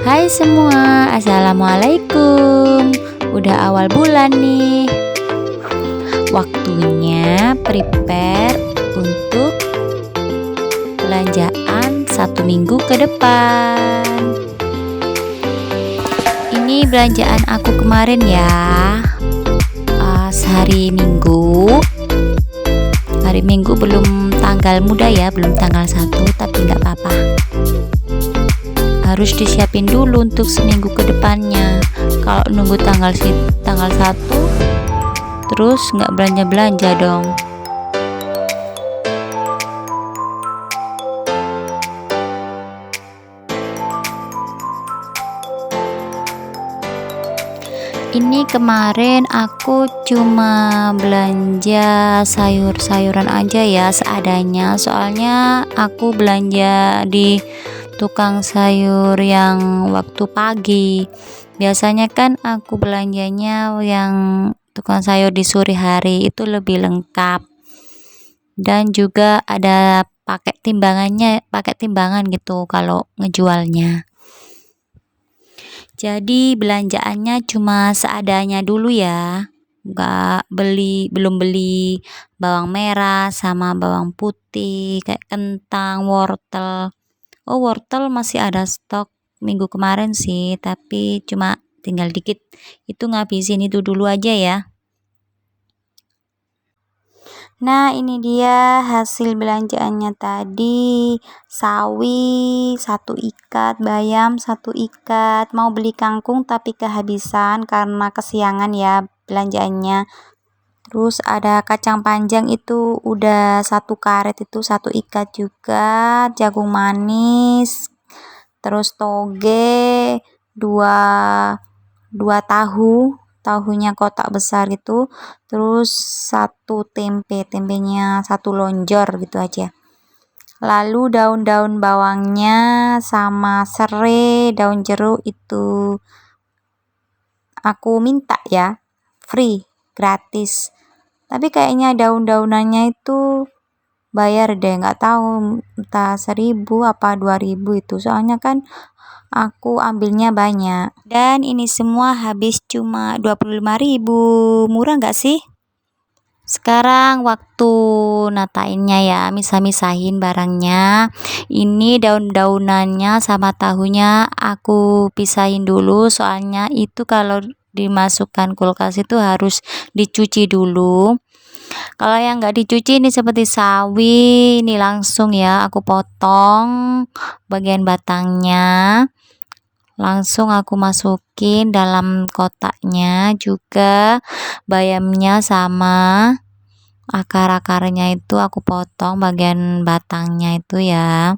Hai semua, assalamualaikum. Udah awal bulan nih. Waktunya prepare untuk belanjaan 1 minggu ke depan. Ini belanjaan aku kemarin ya. Sehari Minggu. Hari Minggu belum tanggal muda ya, belum tanggal 1, tapi nggak apa-apa. Harus disiapin dulu untuk seminggu ke depannya. Kalau nunggu tanggal 1 terus nggak belanja dong. Ini kemarin aku cuma belanja sayur-sayuran aja ya, seadanya. Soalnya aku belanja di tukang sayur yang waktu pagi. Biasanya kan aku belanjanya yang tukang sayur di sore hari, itu lebih lengkap. Dan juga ada pakai timbangan gitu kalau ngejualnya. Jadi belanjaannya cuma seadanya dulu ya. Belum beli bawang merah sama bawang putih kayak kentang, wortel. Wortel masih ada stok minggu kemarin sih, tapi cuma tinggal dikit. Itu ngabisin itu dulu aja ya. Nah, ini dia hasil belanjaannya tadi. Sawi 1 ikat, bayam 1 ikat. Mau beli kangkung tapi kehabisan karena kesiangan ya belanjaannya. Terus ada kacang panjang itu udah 1 karet, itu 1 ikat juga. Jagung manis, terus toge, 2 tahunya kotak besar gitu, terus 1 tempenya 1 lonjor gitu aja. Lalu daun-daun bawangnya sama serai, daun jeruk itu aku minta ya, free, gratis. Tapi kayaknya daun-daunannya itu bayar deh, nggak tahu entah 1.000 apa 2.000 itu, soalnya kan aku ambilnya banyak. Dan ini semua habis cuma 25.000. Murah nggak sih? Sekarang waktu natainnya ya, misah-misahin barangnya. Ini daun-daunannya sama tahunya aku pisahin dulu, soalnya itu kalau dimasukkan kulkas itu harus dicuci dulu. Kalau yang nggak dicuci ini seperti sawi, ini langsung ya aku potong bagian batangnya, langsung aku masukin dalam kotaknya. Juga bayamnya sama akar-akarnya itu aku potong bagian batangnya itu ya.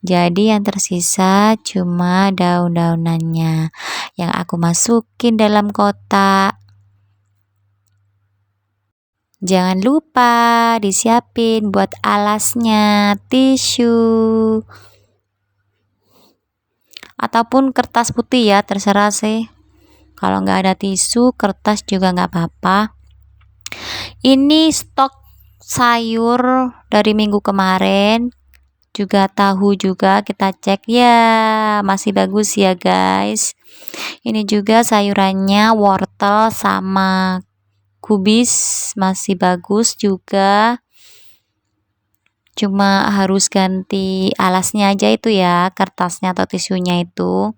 Jadi yang tersisa cuma daun-daunannya yang aku masukin dalam kotak. Jangan lupa disiapin buat alasnya tisu ataupun kertas putih ya, terserah sih. Kalau nggak ada tisu, kertas juga nggak apa-apa. Ini stok sayur dari minggu kemarin, juga tahu juga kita cek ya, masih bagus ya guys. Ini juga sayurannya wortel sama kubis masih bagus juga, cuma harus ganti alasnya aja itu ya, kertasnya atau tisunya itu.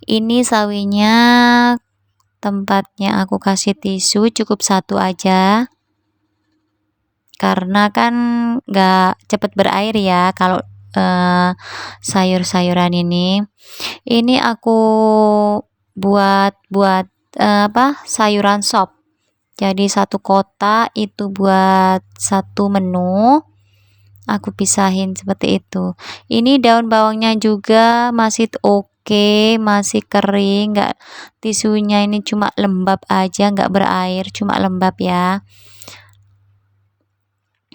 Ini sawinya tempatnya aku kasih tisu cukup 1 aja, karena kan nggak cepet berair ya kalau sayur-sayuran ini aku buat sayuran sop. Jadi 1 kotak itu buat 1 menu, aku pisahin seperti itu. Ini daun bawangnya juga masih oke, masih kering, nggak, tisunya ini cuma lembab aja, nggak berair, cuma lembab ya.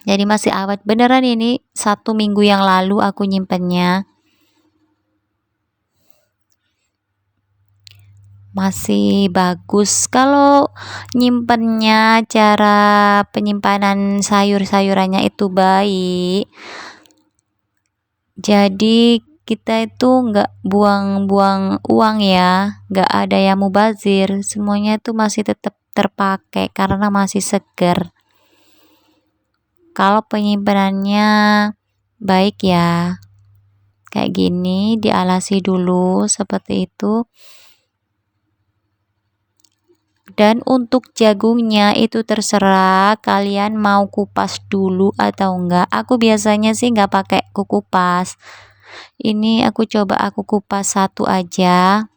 Jadi masih awet beneran, ini 1 minggu yang lalu aku nyimpennya. Masih bagus kalau nyimpennya, cara penyimpanan sayur-sayurannya itu baik. Jadi kita itu nggak buang-buang uang ya, nggak ada yang mubazir, semuanya itu masih tetap terpakai karena masih segar. Kalau penyimpanannya baik ya, kayak gini dialasi dulu seperti itu. Dan untuk jagungnya itu terserah kalian mau kupas dulu atau enggak. Aku biasanya sih nggak pakai kupas. Ini aku coba aku kupas satu aja.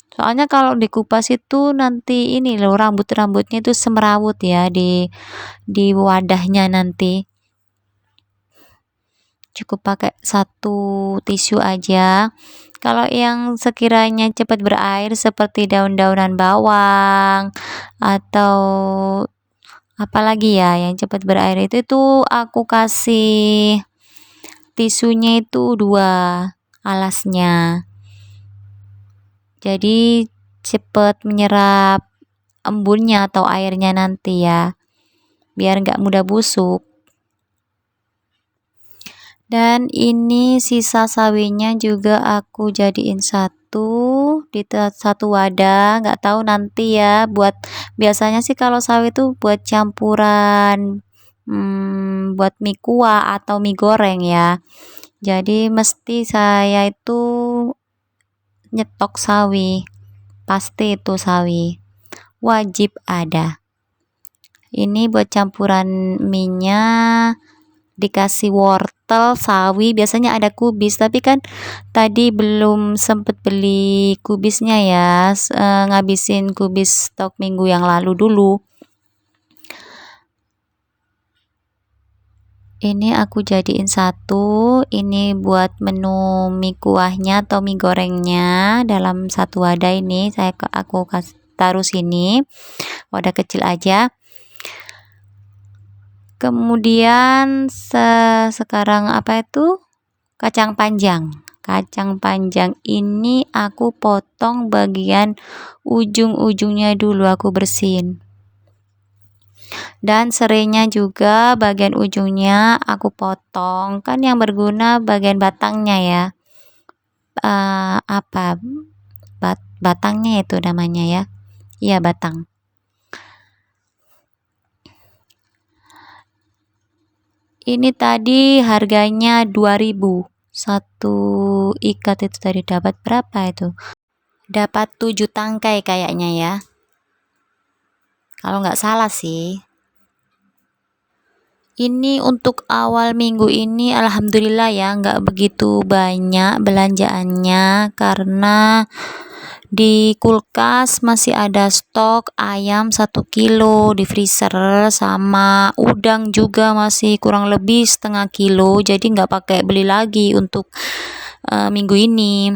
Soalnya kalau dikupas itu nanti ini loh, rambut-rambutnya itu semrawut ya di wadahnya nanti. Cukup pakai satu tisu aja. Kalau yang sekiranya cepat berair seperti daun-daunan bawang atau apalagi ya yang cepat berair itu aku kasih tisunya itu 2 alasnya. Jadi cepat menyerap embunnya atau airnya nanti ya. Biar nggak mudah busuk. Dan ini sisa sawinya juga aku jadiin satu di satu wadah, nggak tahu nanti ya buat, biasanya sih kalau sawi itu buat campuran buat mie kuah atau mie goreng ya. Jadi mesti saya itu nyetok sawi, pasti itu sawi wajib ada. Ini buat campuran minyak, dikasih wortel, sawi, biasanya ada kubis, tapi kan tadi belum sempet beli kubisnya ya, ngabisin kubis stok minggu yang lalu dulu. Ini aku jadiin satu, ini buat menu mie kuahnya atau mie gorengnya dalam satu wadah. Ini aku taruh sini, wadah kecil aja. Kemudian sekarang apa itu, kacang panjang ini aku potong bagian ujung-ujungnya dulu, aku bersihin, dan serainya juga bagian ujungnya aku potong, kan yang berguna bagian batangnya ya, batangnya itu namanya ya, iya batang. Ini tadi harganya 2000 satu ikat, itu tadi dapat berapa itu, dapat 7 tangkai kayaknya ya, kalau nggak salah sih. Ini untuk awal minggu ini alhamdulillah ya nggak begitu banyak belanjaannya, karena di kulkas masih ada stok ayam 1 kilo di freezer, sama udang juga masih kurang lebih setengah kilo, jadi nggak pakai beli lagi untuk minggu ini,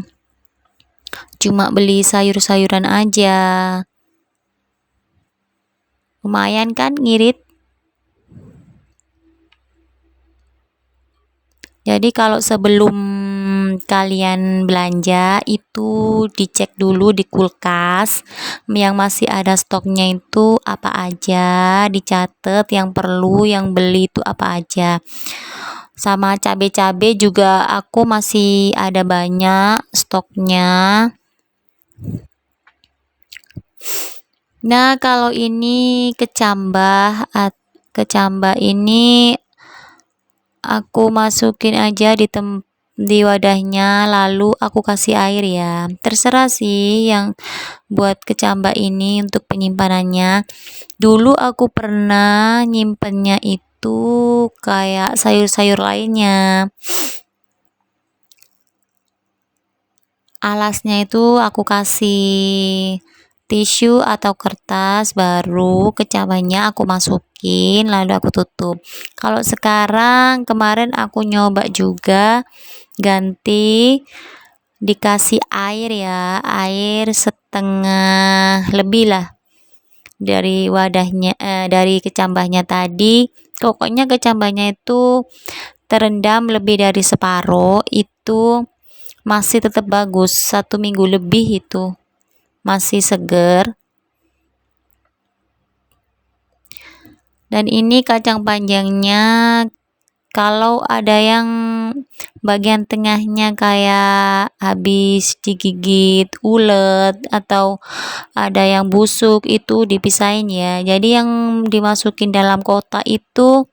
cuma beli sayur-sayuran aja. Lumayan kan ngirit. Jadi kalau sebelum kalian belanja itu dicek dulu di kulkas yang masih ada stoknya itu apa aja, dicatat yang perlu, yang beli itu apa aja. Sama cabai-cabai juga aku masih ada banyak stoknya. Nah, kalau ini kecambah ini aku masukin aja di wadahnya, lalu aku kasih air ya, terserah sih yang buat kecambah ini untuk penyimpanannya. Dulu aku pernah nyimpennya itu kayak sayur-sayur lainnya, alasnya itu aku kasih tisu atau kertas, baru kecambahnya aku masukin lalu aku tutup. Kalau sekarang, kemarin aku nyoba juga ganti dikasih air ya, air setengah lebih lah dari wadahnya, dari kecambahnya tadi. Pokoknya kecambahnya itu terendam lebih dari separuh, itu masih tetap bagus, 1 minggu lebih itu masih seger. Dan ini kacang panjangnya Kalau ada yang bagian tengahnya kayak habis digigit ulet atau ada yang busuk, itu dipisahin ya. Jadi yang dimasukin dalam kotak itu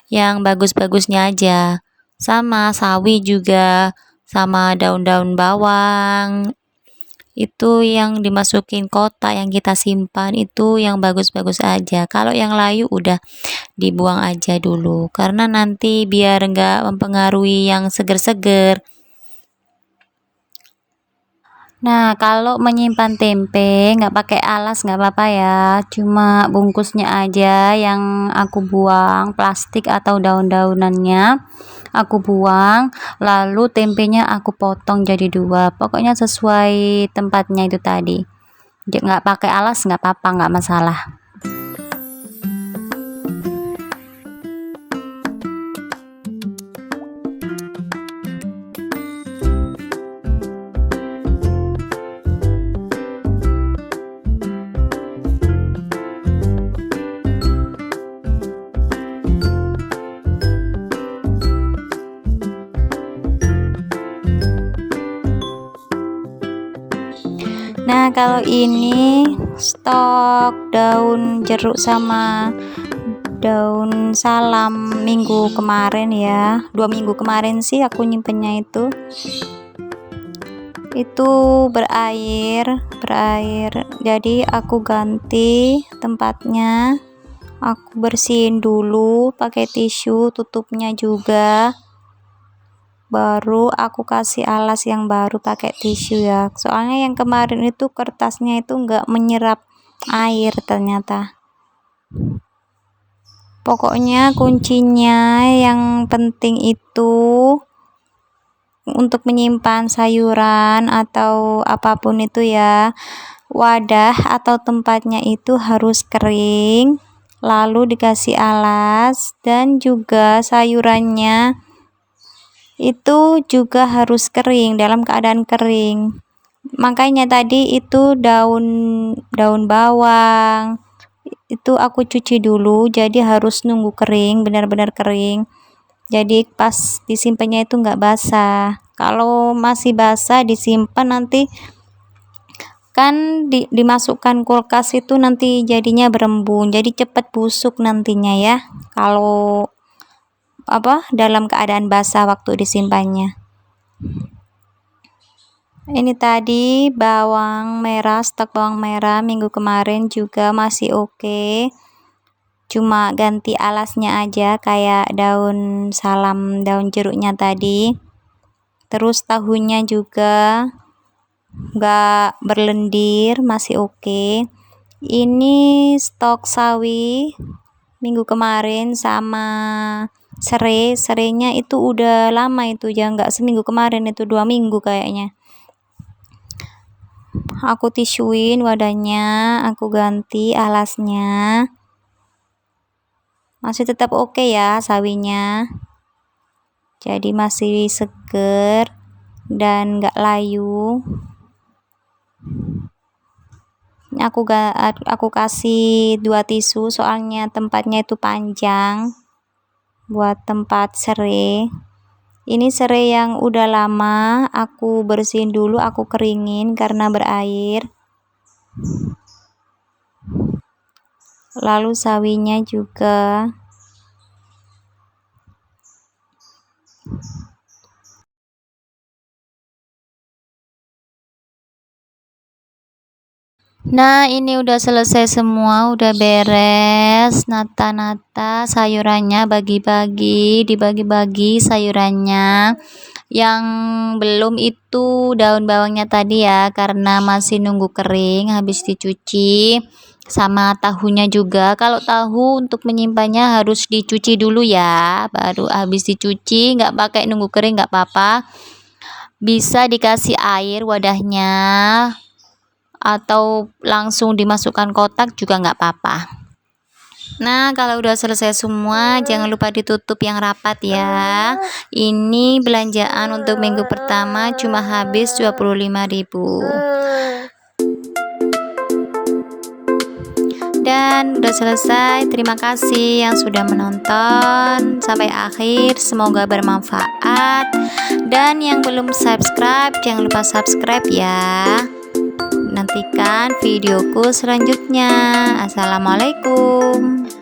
yang bagus-bagusnya aja. Sama sawi juga, sama daun-daun bawang. Itu yang dimasukin kotak yang kita simpan itu yang bagus-bagus aja. Kalau yang layu udah dibuang aja dulu karena nanti biar enggak mempengaruhi yang seger-seger. Nah, kalau menyimpan tempe nggak pakai alas nggak apa-apa ya, cuma bungkusnya aja yang aku buang, plastik atau daun-daunannya aku buang, lalu tempenya aku potong jadi dua, pokoknya sesuai tempatnya itu tadi. Nggak pakai alas nggak apa-apa, nggak masalah. Nah, kalau ini stok daun jeruk sama daun salam minggu kemarin ya, 2 minggu kemarin sih aku nyimpennya itu berair, jadi aku ganti tempatnya, aku bersihin dulu pakai tisu, tutupnya juga, baru aku kasih alas yang baru pakai tisu ya, soalnya yang kemarin itu kertasnya itu enggak menyerap air ternyata. Pokoknya kuncinya yang penting itu untuk menyimpan sayuran atau apapun itu ya, wadah atau tempatnya itu harus kering, lalu dikasih alas, dan juga sayurannya itu juga harus kering, dalam keadaan kering. Makanya tadi itu daun bawang itu aku cuci dulu, jadi harus nunggu kering, benar-benar kering, jadi pas disimpannya itu nggak basah. Kalau masih basah disimpan nanti kan dimasukkan kulkas itu nanti jadinya berembun, jadi cepat busuk nantinya ya kalau dalam keadaan basah waktu disimpannya. Ini tadi bawang merah, stok bawang merah minggu kemarin juga masih oke, cuma ganti alasnya aja kayak daun salam, daun jeruknya tadi. Terus tahunya juga nggak berlendir, masih oke. Ini stok sawi minggu kemarin sama serenya itu udah lama, itu ya nggak seminggu kemarin, itu 2 minggu kayaknya. Aku tisuin wadahnya, aku ganti alasnya, masih tetap oke ya sawinya, jadi masih seger dan nggak layu. Aku kasih 2 tisu soalnya tempatnya itu panjang buat tempat serai. Ini serai yang udah lama aku bersihin dulu, aku keringin karena berair, lalu sawinya juga. Nah, ini udah selesai semua, udah beres, nata-nata sayurannya, dibagi-bagi sayurannya. Yang belum itu daun bawangnya tadi ya, karena masih nunggu kering habis dicuci, sama tahunya juga. Kalau tahu untuk menyimpannya harus dicuci dulu ya, baru habis dicuci, nggak pakai nunggu kering nggak apa-apa, bisa dikasih air wadahnya atau langsung dimasukkan kotak juga nggak apa-apa. Nah, kalau udah selesai semua jangan lupa ditutup yang rapat ya. Ini belanjaan untuk minggu pertama cuma habis 25.000. sekian, udah selesai. Terima kasih yang sudah menonton sampai akhir, semoga bermanfaat. Dan yang belum subscribe, jangan lupa subscribe ya. Nantikan videoku selanjutnya. Assalamualaikum.